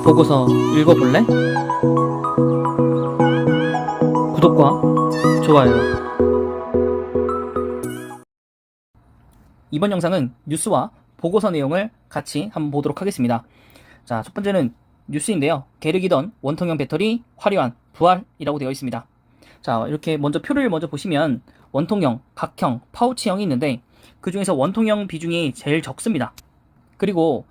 보고서 읽어볼래? 구독과 좋아요. 이번 영상은 뉴스와 보고서 내용을 같이 한번 보도록 하겠습니다. 자, 첫 번째는 뉴스인데요. 게르기던 원통형 배터리 화려한 부활이라고 되어 있습니다. 자, 이렇게 먼저 표를 먼저 보시면 원통형, 각형, 파우치형이 있는데 그 중에서 원통형 비중이 제일 적습니다. 그리고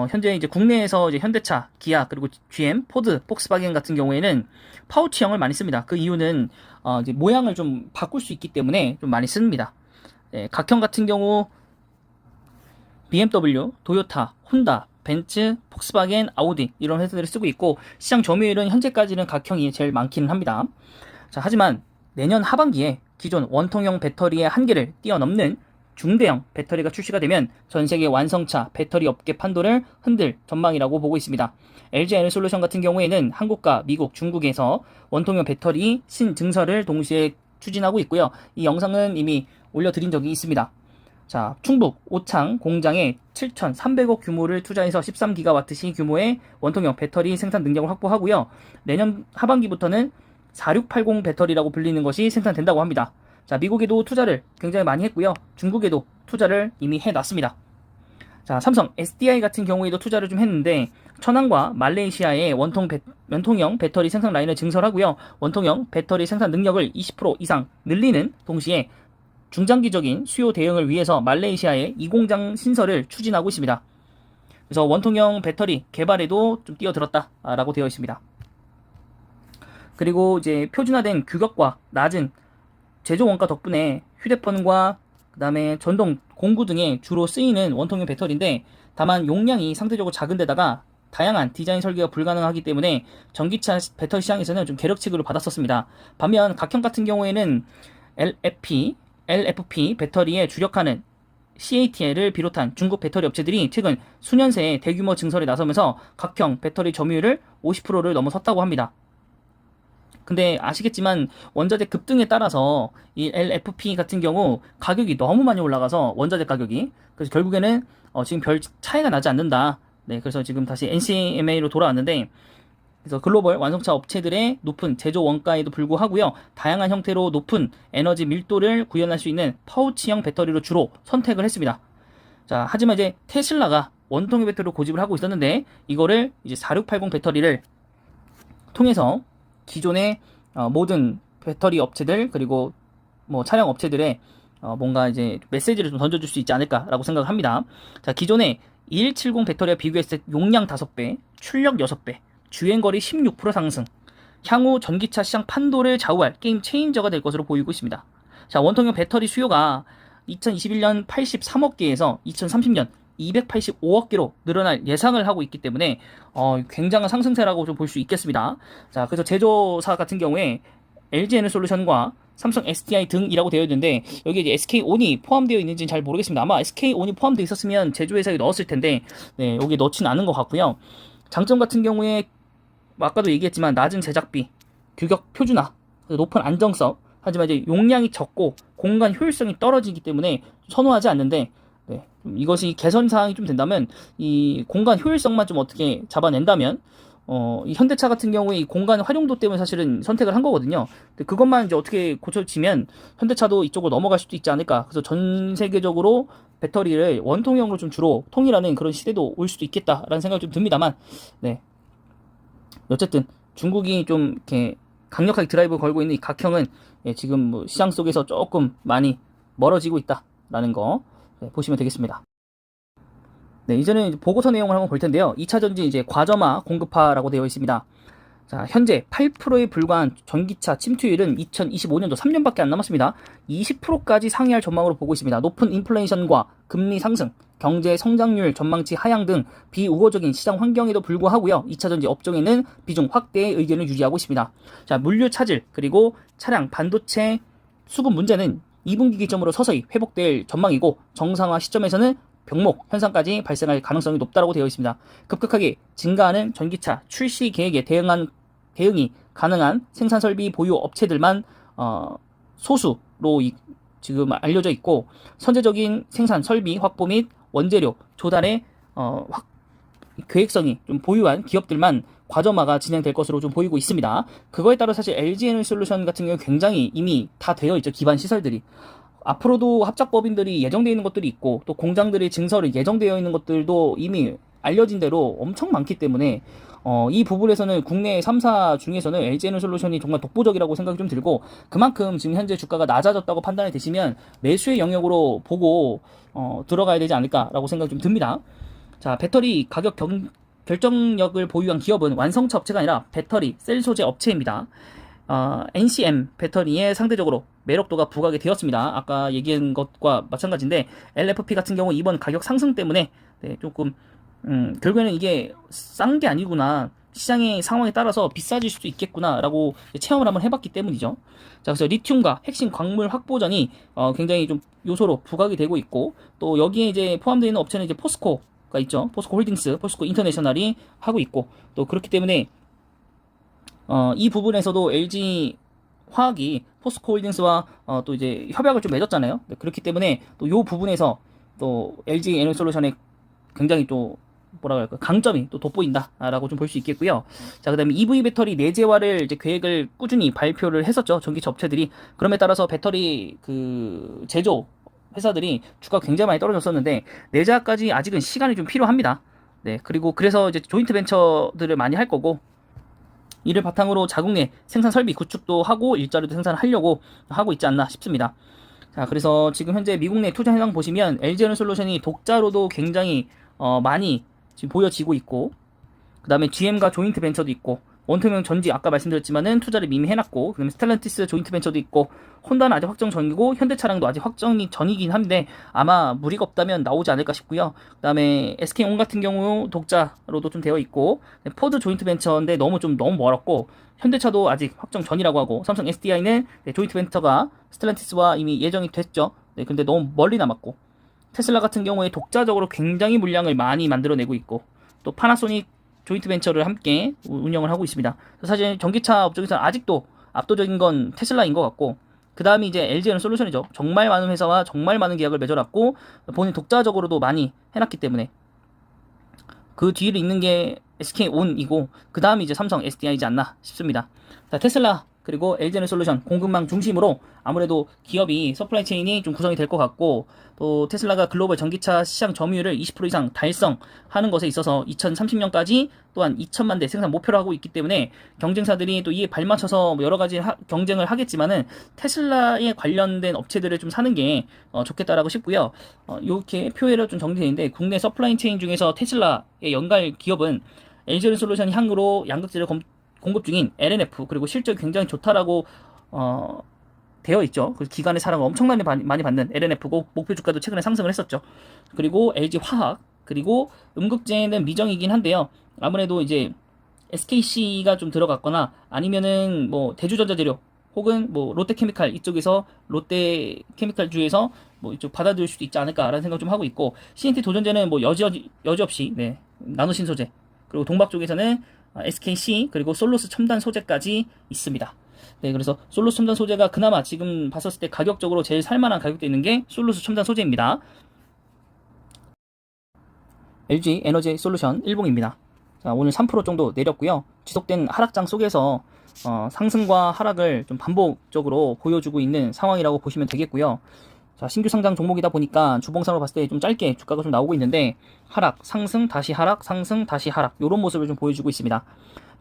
현재 이제 국내에서 이제 현대차, 기아, 그리고 GM, 포드, 폭스바겐 같은 경우에는 파우치형을 많이 씁니다. 그 이유는 이제 모양을 좀 바꿀 수 있기 때문에 좀 많이 씁니다. 각형 같은 경우 BMW, 도요타, 혼다, 벤츠, 폭스바겐, 아우디 이런 회사들을 쓰고 있고 시장 점유율은 현재까지는 각형이 제일 많기는 합니다. 자, 하지만 내년 하반기에 기존 원통형 배터리의 한계를 뛰어넘는 중대형 배터리가 출시가 되면 전세계 완성차 배터리 업계 판도를 흔들 전망이라고 보고 있습니다. LG 에너솔루션 같은 경우에는 한국과 미국, 중국에서 원통형 배터리 신증설을 동시에 추진하고 있고요. 이 영상은 이미 올려드린 적이 있습니다. 자, 충북 오창 공장에 7,300억 규모를 투자해서 13기가와트시 규모의 원통형 배터리 생산 능력을 확보하고요. 내년 하반기부터는 4680 배터리라고 불리는 것이 생산된다고 합니다. 자, 미국에도 투자를 굉장히 많이 했고요. 중국에도 투자를 이미 해놨습니다. 자, 삼성 SDI 같은 경우에도 투자를 좀 했는데 천안과 말레이시아의 원통형 배터리 생산 라인을 증설하고요. 원통형 배터리 생산 능력을 20% 이상 늘리는 동시에 중장기적인 수요 대응을 위해서 말레이시아의 이 공장 신설을 추진하고 있습니다. 그래서 원통형 배터리 개발에도 좀 뛰어들었다라고 되어 있습니다. 그리고 이제 표준화된 규격과 낮은 제조 원가 덕분에 휴대폰과 그 다음에 전동 공구 등에 주로 쓰이는 원통형 배터리인데 다만 용량이 상대적으로 작은 데다가 다양한 디자인 설계가 불가능하기 때문에 전기차 배터리 시장에서는 좀 계력 취급을 받았었습니다. 반면 각형 같은 경우에는 LFP 배터리에 주력하는 CATL을 비롯한 중국 배터리 업체들이 최근 수년 새에 대규모 증설에 나서면서 각형 배터리 점유율을 50%를 넘어섰다고 합니다. 근데 아시겠지만 원자재 급등에 따라서 이 LFP 같은 경우 가격이 너무 많이 올라가서 원자재 가격이 그래서 결국에는 지금 별 차이가 나지 않는다. 네, 그래서 지금 다시 NCMA로 돌아왔는데 그래서 글로벌 완성차 업체들의 높은 제조 원가에도 불구하고요. 다양한 형태로 높은 에너지 밀도를 구현할 수 있는 파우치형 배터리로 주로 선택을 했습니다. 자, 하지만 이제 테슬라가 원통형 배터리로 고집을 하고 있었는데 이거를 이제 4680 배터리를 통해서 기존의 모든 배터리 업체들 그리고 뭐 차량 업체들의 뭔가 이제 메시지를 좀 던져줄 수 있지 않을까라고 생각을 합니다. 자, 기존의 2170 배터리와 비교했을 때 용량 5배, 출력 6배, 주행거리 16% 상승, 향후 전기차 시장 판도를 좌우할 게임 체인저가 될 것으로 보이고 있습니다. 자, 원통형 배터리 수요가 2021년 83억 개에서 2030년 285억 개로 늘어날 예상을 하고 있기 때문에 굉장한 상승세라고 좀 볼 수 있겠습니다. 자, 그래서 제조사 같은 경우에 LG 에너솔루션과 삼성 SDI 등이라고 되어 있는데 여기에 이제 SK온이 포함되어 있는지는 잘 모르겠습니다. 아마 SK온이 포함되어 있었으면 제조회사에 넣었을 텐데 네, 여기에 넣지는 않은 것 같고요. 장점 같은 경우에 아까도 얘기했지만 낮은 제작비, 규격 표준화, 높은 안정성, 하지만 이제 용량이 적고 공간 효율성이 떨어지기 때문에 선호하지 않는데 네, 이것이 개선 사항이 좀 된다면 이 공간 효율성만 좀 어떻게 잡아낸다면 이 현대차 같은 경우에 이 공간 활용도 때문에 사실은 선택을 한 거거든요. 근데 그것만 이제 어떻게 고쳐지면 현대차도 이쪽으로 넘어갈 수도 있지 않을까. 그래서 전 세계적으로 배터리를 원통형으로 좀 주로 통일하는 그런 시대도 올 수도 있겠다라는 생각이 좀 듭니다만, 네. 어쨌든 중국이 좀 이렇게 강력하게 드라이브 걸고 있는 이 각형은 지금 뭐 시장 속에서 조금 많이 멀어지고 있다라는 거. 네, 보시면 되겠습니다. 네, 이제는 보고서 내용을 한번 볼 텐데요. 2차 전지 이제 과점화 공급화라고 되어 있습니다. 자, 현재 8%에 불과한 전기차 침투율은 2025년도 3년밖에 안 남았습니다. 20%까지 상회할 전망으로 보고 있습니다. 높은 인플레이션과 금리 상승, 경제 성장률 전망치 하향 등 비우호적인 시장 환경에도 불구하고요. 2차 전지 업종에는 비중 확대의 의견을 유지하고 있습니다. 자, 물류 차질 그리고 차량 반도체 수급 문제는 2분기 기점으로 서서히 회복될 전망이고 정상화 시점에서는 병목 현상까지 발생할 가능성이 높다고 되어 있습니다. 급격하게 증가하는 전기차 출시 계획에 대응이 가능한 생산 설비 보유 업체들만 소수로 지금 알려져 있고 선제적인 생산 설비 확보 및 원재료 조달에 계획성이 좀 보유한 기업들만 과점화가 진행될 것으로 좀 보이고 있습니다. 그거에 따라 사실 LG 에너지솔루션 같은 경우 굉장히 이미 다 되어 있죠. 기반 시설들이. 앞으로도 합작법인들이 예정되어 있는 것들이 있고 또 공장들의 증설이 예정되어 있는 것들도 이미 알려진 대로 엄청 많기 때문에 이 부분에서는 국내 3사 중에서는 LG에너솔루션이 정말 독보적이라고 생각이 좀 들고, 그만큼 지금 현재 주가가 낮아졌다고 판단이 되시면 매수의 영역으로 보고 들어가야 되지 않을까라고 생각이 좀 듭니다. 자, 배터리 가격 결정력을 보유한 기업은 완성차 업체가 아니라 배터리 셀 소재 업체입니다. NCM 배터리에 상대적으로 매력도가 부각이 되었습니다. 아까 얘기한 것과 마찬가지인데 LFP 같은 경우 이번 가격 상승 때문에 조금 결국에는 이게 싼 게 아니구나, 시장의 상황에 따라서 비싸질 수도 있겠구나 라고 체험을 한번 해봤기 때문이죠. 자, 그래서 리튬과 핵심 광물 확보전이 굉장히 좀 요소로 부각이 되고 있고, 또 여기에 이제 포함되어 있는 업체는 이제 포스코가 있죠. 포스코 홀딩스, 포스코 인터내셔널이 하고 있고, 또 그렇기 때문에 이 부분에서도 LG 화학이 포스코 홀딩스와 또 이제 협약을 좀 맺었잖아요. 네, 그렇기 때문에 또 이 부분에서 또 LG 에너지솔루션의 굉장히 또 뭐라 그럴까, 강점이 또 돋보인다라고 좀 볼 수 있겠고요. 자, 그다음에 EV 배터리 내재화를 이제 계획을 꾸준히 발표를 했었죠. 전기차 업체들이. 그럼에 따라서 배터리 그 제조 회사들이 주가가 굉장히 많이 떨어졌었는데 내재화까지 아직은 시간이 좀 필요합니다. 네, 그리고 그래서 이제 조인트 벤처들을 많이 할 거고, 이를 바탕으로 자국 내 생산 설비 구축도 하고 일자리도 생산하려고 하고 있지 않나 싶습니다. 자, 그래서 지금 현재 미국 내 투자 현황 보시면 LG에너솔루션이 독자로도 굉장히 많이 지금 보여지고 있고, 그 다음에 GM과 조인트 벤처도 있고, 원통형 전지 아까 말씀드렸지만은 투자를 이미 해놨고, 그 다음에 스텔란티스 조인트 벤처도 있고, 혼다는 아직 확정 전이고 현대차량도 아직 확정이 전이긴 한데 아마 무리가 없다면 나오지 않을까 싶고요. 그 다음에 SK온 같은 경우 독자로도 좀 되어 있고, 포드 조인트 벤처인데 너무 멀었고, 현대차도 아직 확정 전이라고 하고, 삼성 SDI는 조인트 벤처가 스텔란티스와 이미 예정이 됐죠. 네, 근데 너무 멀리 남았고, 테슬라 같은 경우에 독자적으로 굉장히 물량을 많이 만들어내고 있고, 또 파나소닉 조인트 벤처를 함께 운영을 하고 있습니다. 사실 전기차 업종에서는 아직도 압도적인 건 테슬라인 것 같고, 그 다음이 이제 LG에너솔루션이죠. 정말 많은 회사와 정말 많은 계약을 맺어놨고 본인 독자적으로도 많이 해놨기 때문에 그 뒤를 잇는 게 SK온이고, 그 다음이 이제 삼성 SDI이지 않나 싶습니다. 자, 테슬라 그리고 LG에너솔루션 공급망 중심으로 아무래도 기업이 서플라이 체인이 좀 구성이 될 것 같고, 또 테슬라가 글로벌 전기차 시장 점유율을 20% 이상 달성하는 것에 있어서 2030년까지 또한 2천만 대 생산 목표로 하고 있기 때문에 경쟁사들이 또 이에 발맞춰서 여러 가지 경쟁을 하겠지만은 테슬라에 관련된 업체들을 좀 사는 게 좋겠다라고 싶고요. 이렇게 표에로 좀 정리되는데 국내 서플라이 체인 중에서 테슬라의 연갈 기업은 LG에너솔루션이 향후로 양극재를 공급 중인 LNF, 그리고 실적이 굉장히 좋다라고 되어 있죠. 그 기관의 사랑을 엄청나게 많이 받는 LNF고, 목표 주가도 최근에 상승을 했었죠. 그리고 LG 화학, 그리고 음극재는 미정이긴 한데요. 아무래도 이제 SKC가 좀 들어갔거나 아니면은 뭐 대주전자재료 혹은 뭐 롯데케미칼 이쪽에서 롯데케미칼주에서 뭐 이쪽 받아들일 수도 있지 않을까라는 생각 좀 하고 있고, CNT 도전제는 뭐 여지없이 나노신소재, 그리고 동박 쪽에서는 SKC 그리고 솔로스 첨단 소재까지 있습니다. 네, 그래서 솔로스 첨단 소재가 그나마 지금 봤었을 때 가격적으로 제일 살만한 가격대 있는 게 솔로스 첨단 소재입니다. LG 에너지 솔루션 일봉입니다. 자, 오늘 3% 정도 내렸고요. 지속된 하락장 속에서 상승과 하락을 좀 반복적으로 보여주고 있는 상황이라고 보시면 되겠고요. 자, 신규 상장 종목이다 보니까 주봉상으로 봤을 때 좀 짧게 주가가 좀 나오고 있는데 하락, 상승, 다시 하락, 상승, 다시 하락, 이런 모습을 좀 보여주고 있습니다.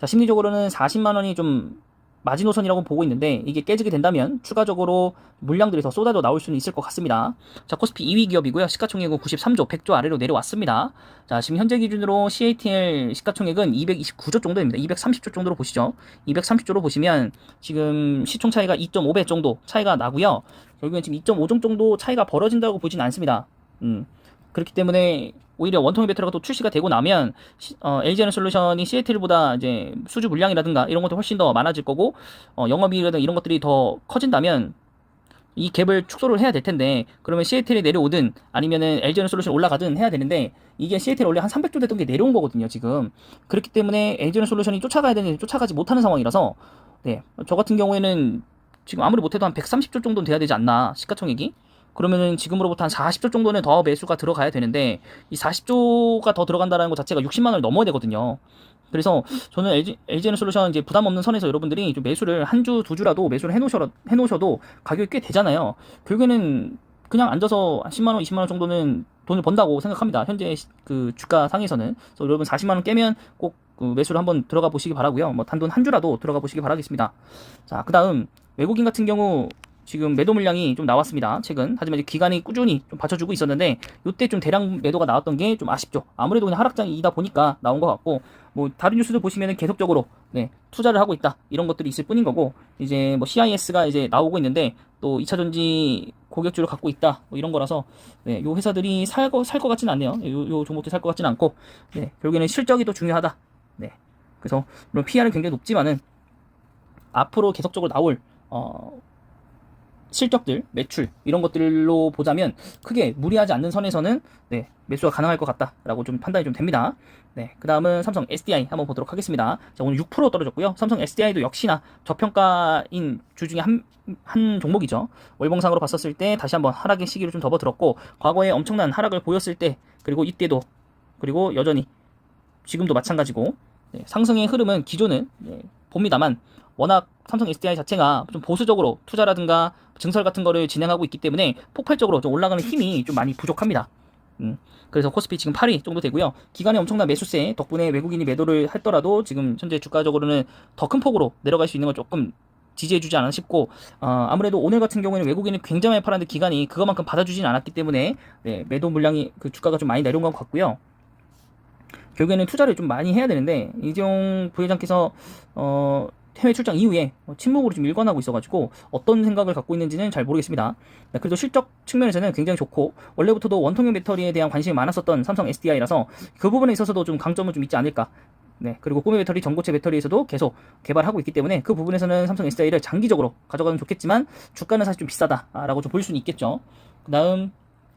자, 심리적으로는 40만원이 좀 마지노선이라고 보고 있는데 이게 깨지게 된다면 추가적으로 물량들이 더 쏟아져 나올 수는 있을 것 같습니다. 자, 코스피 2위 기업이고요. 시가총액은 93조, 100조 아래로 내려왔습니다. 자, 지금 현재 기준으로 CATL 시가총액은 229조 정도입니다. 230조 정도로 보시죠. 230조로 보시면 지금 시총 차이가 2.5배 정도 차이가 나고요. 결국엔 지금 2.5종 정도 차이가 벌어진다고 보진 않습니다. 그렇기 때문에 오히려 원통형 배터리가 또 출시가 되고 나면 LG에너솔루션이 CATL보다 이제 수주 물량이라든가 이런 것도 훨씬 더 많아질 거고, 영업이익이라든가 이런 것들이 더 커진다면 이 갭을 축소를 해야 될 텐데, 그러면 CATL이 내려오든 아니면은 LG에너솔루션 올라가든 해야 되는데, 이게 CATL 원래 한 300조 됐던 게 내려온 거거든요 지금. 그렇기 때문에 LG에너솔루션이 쫓아가야 되는데 쫓아가지 못하는 상황이라서, 네, 저 같은 경우에는 지금 아무리 못해도 한 130조 정도는 돼야 되지 않나, 시가총액이. 그러면은 지금으로부터 한 40조 정도는 더 매수가 들어가야 되는데 이 40조가 더 들어간다는 것 자체가 60만 원을 넘어야 되거든요. 그래서 저는 LG에너솔루션 이제 부담 없는 선에서 여러분들이 좀 매수를 한 주, 두 주라도 매수를 해놓으셔도 가격이 꽤 되잖아요. 결국에는 그냥 앉아서 10만 원, 20만 원 정도는 돈을 번다고 생각합니다. 현재 그 주가 상에서는. 그래서 여러분 40만 원 깨면 꼭 그 매수를 한번 들어가 보시기 바라고요. 뭐 단돈 한 주라도 들어가 보시기 바라겠습니다. 자, 그다음 외국인 같은 경우 지금 매도 물량이 좀 나왔습니다. 최근. 하지만 이제 기간이 꾸준히 좀 받쳐주고 있었는데 이때 좀 대량 매도가 나왔던 게 좀 아쉽죠. 아무래도 그냥 하락장이다 보니까 나온 것 같고 뭐 다른 뉴스들 보시면은 계속적으로 투자를 하고 있다 이런 것들이 있을 뿐인 거고 이제 뭐 CIS가 이제 나오고 있는데 또 2차 전지 고객주를 갖고 있다 뭐 이런 거라서 요 회사들이 살 것 같지는 않네요. 요 종목도 살 것 같지는 않고 결국에는 실적이 더 중요하다. 그래서 물론 PR은 굉장히 높지만은 앞으로 계속적으로 나올 실적들, 매출 이런 것들로 보자면 크게 무리하지 않는 선에서는 매수가 가능할 것 같다라고 좀 판단이 좀 됩니다. 그 다음은 삼성 SDI 한번 보도록 하겠습니다. 자, 오늘 6% 떨어졌고요. 삼성 SDI도 역시나 저평가인 주 중에 한 종목이죠. 월봉상으로 봤었을 때 다시 한번 하락의 시기를 좀 접어들었고 과거에 엄청난 하락을 보였을 때 그리고 이때도 그리고 여전히 지금도 마찬가지고 상승의 흐름은 기존은 봅니다만 워낙 삼성 SDI 자체가 좀 보수적으로 투자라든가 증설 같은 거를 진행하고 있기 때문에 폭발적으로 좀 올라가는 힘이 좀 많이 부족합니다. 그래서 코스피 지금 8위 정도 되고요. 기간에 엄청난 매수세 덕분에 외국인이 매도를 했더라도 지금 현재 주가적으로는 더 큰 폭으로 내려갈 수 있는 걸 조금 지지해주지 않았나 싶고 아무래도 오늘 같은 경우에는 외국인이 굉장히 많이 팔았는데 기간이 그것만큼 받아주진 않았기 때문에 매도 물량이 그 주가가 좀 많이 내려온 것 같고요. 결국에는 투자를 좀 많이 해야 되는데 이재용 부회장께서 해외 출장 이후에 침묵으로 좀 일관하고 있어가지고 어떤 생각을 갖고 있는지는 잘 모르겠습니다. 그래도 실적 측면에서는 굉장히 좋고 원래부터도 원통형 배터리에 대한 관심이 많았었던 삼성 SDI라서 그 부분에 있어서도 좀 강점은 좀 있지 않을까. 그리고 꿈의 배터리, 전고체 배터리에서도 계속 개발하고 있기 때문에 그 부분에서는 삼성 SDI를 장기적으로 가져가면 좋겠지만 주가는 사실 좀 비싸다라고 좀 볼 수는 있겠죠. 그 다음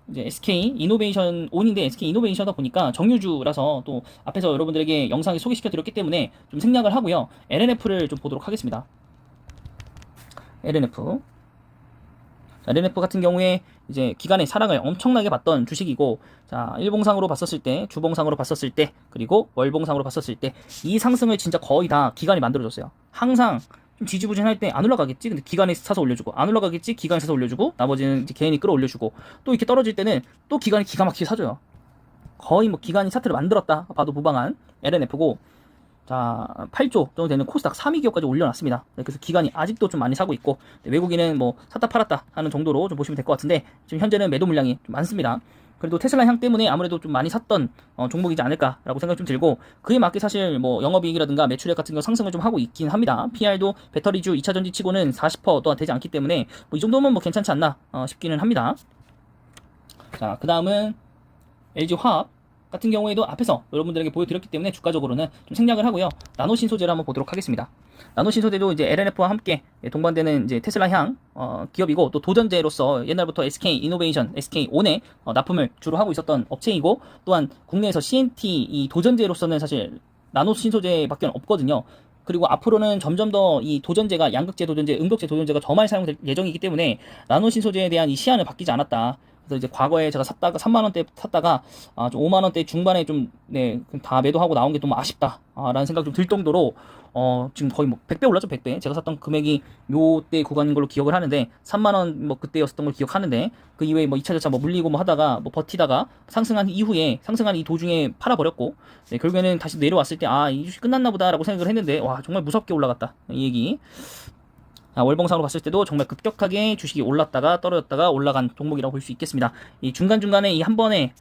이제 SK 이노베이션 온인데 SK 이노베이션이다 보니까 정유주라서 또 앞에서 여러분들에게 영상에 소개시켜 드렸기 때문에 좀 생략을 하고요. LNF를 좀 보도록 하겠습니다. LNF 같은 경우에 이제 기간의 사랑을 엄청나게 받던 주식이고 자 일봉상으로 봤었을 때 주봉상으로 봤었을 때 그리고 월봉상으로 봤었을 때 이 상승을 진짜 거의 다 기간이 만들어줬어요. 항상 좀 지지부진할 때 안 올라가겠지. 근데 기간에 사서 올려주고 안 올라가겠지. 기간에 사서 올려주고 나머지는 이제 개인이 끌어올려주고 또 이렇게 떨어질 때는 또 기간이 기가 막히게 사줘요. 거의 뭐 기간이 차트를 만들었다 봐도 무방한 LNF고 자 8조 정도 되는 코스닥 3위 기업까지 올려놨습니다. 그래서 기간이 아직도 좀 많이 사고 있고 외국인은 뭐 샀다 팔았다 하는 정도로 좀 보시면 될 것 같은데 지금 현재는 매도 물량이 좀 많습니다. 그래도 테슬라 향 때문에 아무래도 좀 많이 샀던 종목이지 않을까라고 생각이 좀 들고 그에 맞게 사실 뭐 영업이익이라든가 매출액 같은 거 상승을 좀 하고 있긴 합니다. PR도 배터리주 2차 전지 치고는 40% 또한 되지 않기 때문에 뭐 이 정도면 뭐 괜찮지 않나 싶기는 합니다. 자, 그 다음은 LG화학 같은 경우에도 앞에서 여러분들에게 보여드렸기 때문에 주가적으로는 좀 생략을 하고요. 나노신소재를 한번 보도록 하겠습니다. 나노신소재도 이제 LNF와 함께 동반되는 이제 테슬라향 기업이고 또 도전제로서 옛날부터 SK 이노베이션, SK 온에 납품을 주로 하고 있었던 업체이고 또한 국내에서 CNT 이 도전제로서는 사실 나노신소재밖에 없거든요. 그리고 앞으로는 점점 더 이 도전제가 양극재 도전제, 음극재 도전제가 더 많이 사용될 예정이기 때문에 나노신소재에 대한 이 시야는 바뀌지 않았다. 그래서 이제 과거에 제가 샀다가 3만 원대 샀다가 좀 5만 원대 중반에 좀 다 매도하고 나온 게 너무 아쉽다 라는 생각 좀 들 정도로 지금 거의 뭐 100배 올랐죠. 100배. 제가 샀던 금액이 요때 구간인 걸로 기억을 하는데 3만 원 뭐 그때였었던 걸 기억하는데 그 이후에 뭐 2차 전지 뭐 물리고 뭐 하다가 뭐 버티다가 상승한 이후에 상승한 이 도중에 팔아 버렸고 결국에는 다시 내려왔을 때 이 주식 끝났나 보다라고 생각을 했는데 와 정말 무섭게 올라갔다 이 얘기. 월봉상으로 봤을 때도 정말 급격하게 주식이 올랐다가 떨어졌다가 올라간 종목이라고 볼 수 있겠습니다. 이 중간중간에 이 한 번에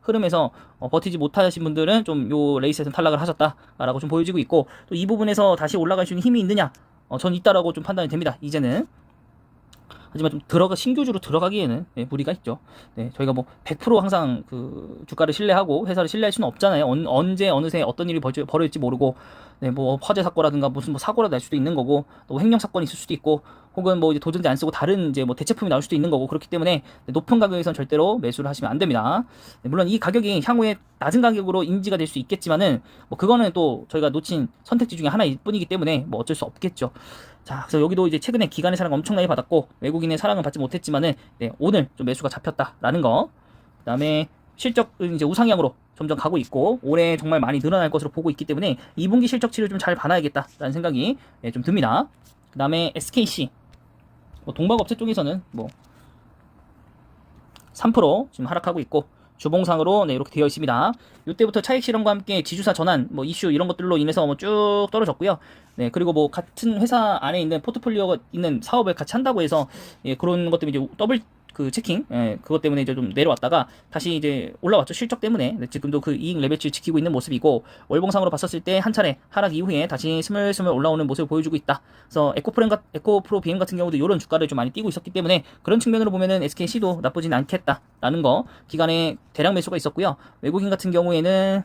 흐름에서 버티지 못하신 분들은 좀 요 레이스에서 탈락을 하셨다라고 좀 보여지고 있고 또 이 부분에서 다시 올라갈 수 있는 힘이 있느냐? 전 있다라고 좀 판단이 됩니다. 이제는. 하지만 좀 신규주로 들어가기에는 무리가 있죠. 저희가 뭐 100% 항상 그 주가를 신뢰하고 회사를 신뢰할 수는 없잖아요. 언제 어느새 어떤 일이 벌어질지 모르고 뭐 화재 사고라든가 무슨 뭐 사고가 날 수도 있는 거고 또 횡령 사건이 있을 수도 있고 혹은 뭐 이제 도전제 안 쓰고 다른 이제 뭐 대체품이 나올 수도 있는 거고 그렇기 때문에 높은 가격에선 절대로 매수를 하시면 안 됩니다. 물론 이 가격이 향후에 낮은 가격으로 인지가 될 수 있겠지만은 뭐 그거는 또 저희가 놓친 선택지 중에 하나일 뿐이기 때문에 뭐 어쩔 수 없겠죠. 자, 그래서 여기도 이제 최근에 기관의 사랑 엄청나게 받았고 외국인의 사랑은 받지 못했지만은 네, 오늘 좀 매수가 잡혔다라는 거. 그다음에 실적은 이제 우상향으로 점점 가고 있고 올해 정말 많이 늘어날 것으로 보고 있기 때문에 2분기 실적치를 좀 잘 봐놔야겠다라는 생각이 네, 좀 듭니다. 그다음에 SKC 뭐 동박업체 쪽에서는 뭐 3% 지금 하락하고 있고 주봉상으로 네, 이렇게 되어 있습니다. 이때부터 차익 실현과 함께 지주사 전환, 뭐 이슈 이런 것들로 인해서 뭐 쭉 떨어졌고요. 네, 그리고 뭐 같은 회사 안에 있는 포트폴리오가 있는 사업을 같이 한다고 해서 예, 그런 것 때문에 이제 더블 그 체킹, 예, 그것 때문에 이제 좀 내려왔다가 다시 이제 올라왔죠. 실적 때문에. 네, 지금도 그 이익 레벨치 지키고 있는 모습이고 월봉상으로 봤었을 때 한 차례 하락 이후에 다시 스물스물 올라오는 모습을 보여주고 있다. 그래서 에코프로 BM 같은 경우도 이런 주가를 좀 많이 띄고 있었기 때문에 그런 측면으로 보면은 SKC도 나쁘진 않겠다라는 거. 기간에 대량 매수가 있었고요. 외국인 같은 경우에는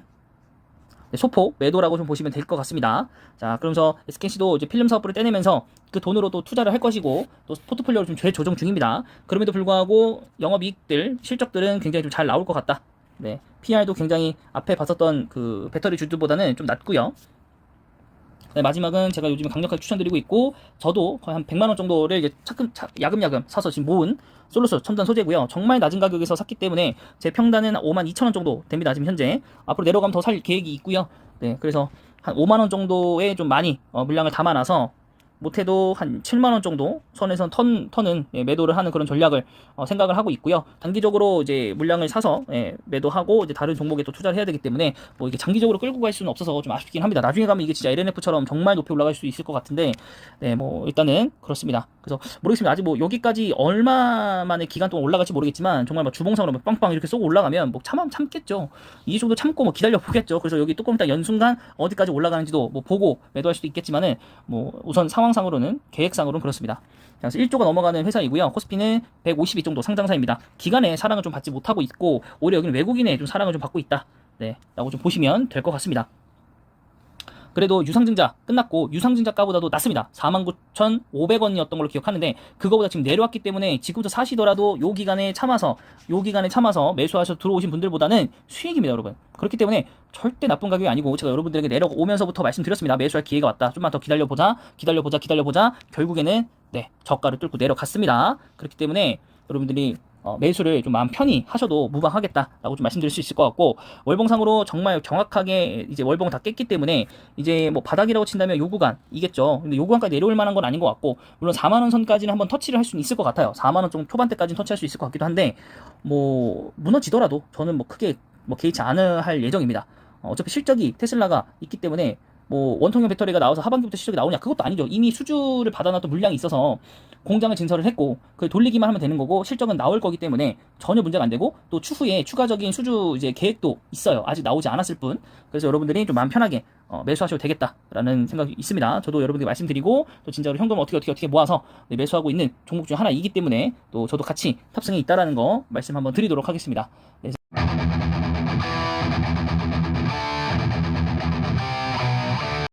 소폭 매도라고 좀 보시면 될 것 같습니다. 자, 그러면서 SKC도 이제 필름 사업부를 떼내면서 그 돈으로 또 투자를 할 것이고 또 포트폴리오를 좀 재조정 중입니다. 그럼에도 불구하고 영업이익들, 실적들은 굉장히 좀 잘 나올 것 같다. 네, PR도 굉장히 앞에 봤었던 그 배터리 주들보다는 좀 낮고요. 네, 마지막은 제가 요즘 강력하게 추천드리고 있고 저도 거의 한 100만원 정도를 이제 야금야금 사서 지금 모은 솔루스 첨단 소재고요. 정말 낮은 가격에서 샀기 때문에 제 평단은 52,000원 정도 됩니다. 지금 현재 앞으로 내려가면 더 살 계획이 있고요. 네, 그래서 한 5만원 정도에 좀 많이 물량을 담아놔서 못해도 한 7만원 정도 선에선 턴은 예, 매도를 하는 그런 전략을 생각을 하고 있고요. 단기적으로 이제 물량을 사서 예, 매도하고 이제 다른 종목에 또 투자를 해야 되기 때문에 뭐 이게 장기적으로 끌고 갈 수는 없어서 좀 아쉽긴 합니다. 나중에 가면 이게 진짜 LNF처럼 정말 높이 올라갈 수 있을 것 같은데 네, 뭐 일단은 그렇습니다. 그래서 모르겠습니다. 아직 뭐 여기까지 얼마만의 기간 동안 올라갈지 모르겠지만 정말 막 주봉상으로 빵빵 이렇게 쏘고 올라가면 뭐 참겠죠. 이 정도 참고 뭐 기다려 보겠죠. 그래서 여기 뚜껑 딱 연 순간 어디까지 올라가는지도 뭐 보고 매도할 수도 있겠지만은 뭐 우선 상황상으로는 계획상으로는 그렇습니다. 그래서 1조가 넘어가는 회사이고요. 코스피는 152 정도 상장사입니다. 기간에 사랑을 좀 받지 못하고 있고 오히려 여기는 외국인의 좀 사랑을 좀 받고 있다. 네, 라고 좀 보시면 될 것 같습니다. 그래도 유상증자 끝났고 유상증자가보다도 낮습니다. 49,500원이었던 걸로 기억하는데 그거보다 지금 내려왔기 때문에 지금부터 사시더라도 요 기간에 참아서 매수하셔서 들어오신 분들보다는 수익입니다, 여러분. 그렇기 때문에 절대 나쁜 가격이 아니고 제가 여러분들에게 내려오면서부터 말씀드렸습니다. 매수할 기회가 왔다. 좀만 더 기다려보자. 결국에는 네, 저가를 뚫고 내려갔습니다. 그렇기 때문에 여러분들이 매수를 좀 마음 편히 하셔도 무방하겠다라고 좀 말씀드릴 수 있을 것 같고 월봉상으로 정말 정확하게 이제 월봉을 다 깼기 때문에 이제 뭐 바닥이라고 친다면 요 구간이겠죠. 근데 요 구간까지 내려올 만한 건 아닌 것 같고 물론 4만원 선까지는 한번 터치를 할 수는 있을 것 같아요. 4만원 정도 초반대까지는 터치할 수 있을 것 같기도 한데 뭐 무너지더라도 저는 뭐 크게 뭐 개의치 않을 할 예정입니다. 어차피 실적이 테슬라가 있기 때문에 뭐 원통형 배터리가 나와서 하반기부터 실적이 나오냐 그것도 아니죠. 이미 수주를 받아놨던 물량이 있어서 공장을 증설을 했고 그 돌리기만 하면 되는 거고 실적은 나올 거기 때문에 전혀 문제가 안 되고 또 추후에 추가적인 수주 이제 계획도 있어요. 아직 나오지 않았을 뿐. 그래서 여러분들이 좀 마음 편하게 매수하셔도 되겠다라는 생각이 있습니다. 저도 여러분들께 말씀드리고 또 진짜로 현금을 어떻게 모아서 매수하고 있는 종목 중 하나이기 때문에 또 저도 같이 탑승에 있다라는 거 말씀 한번 드리도록 하겠습니다. 네.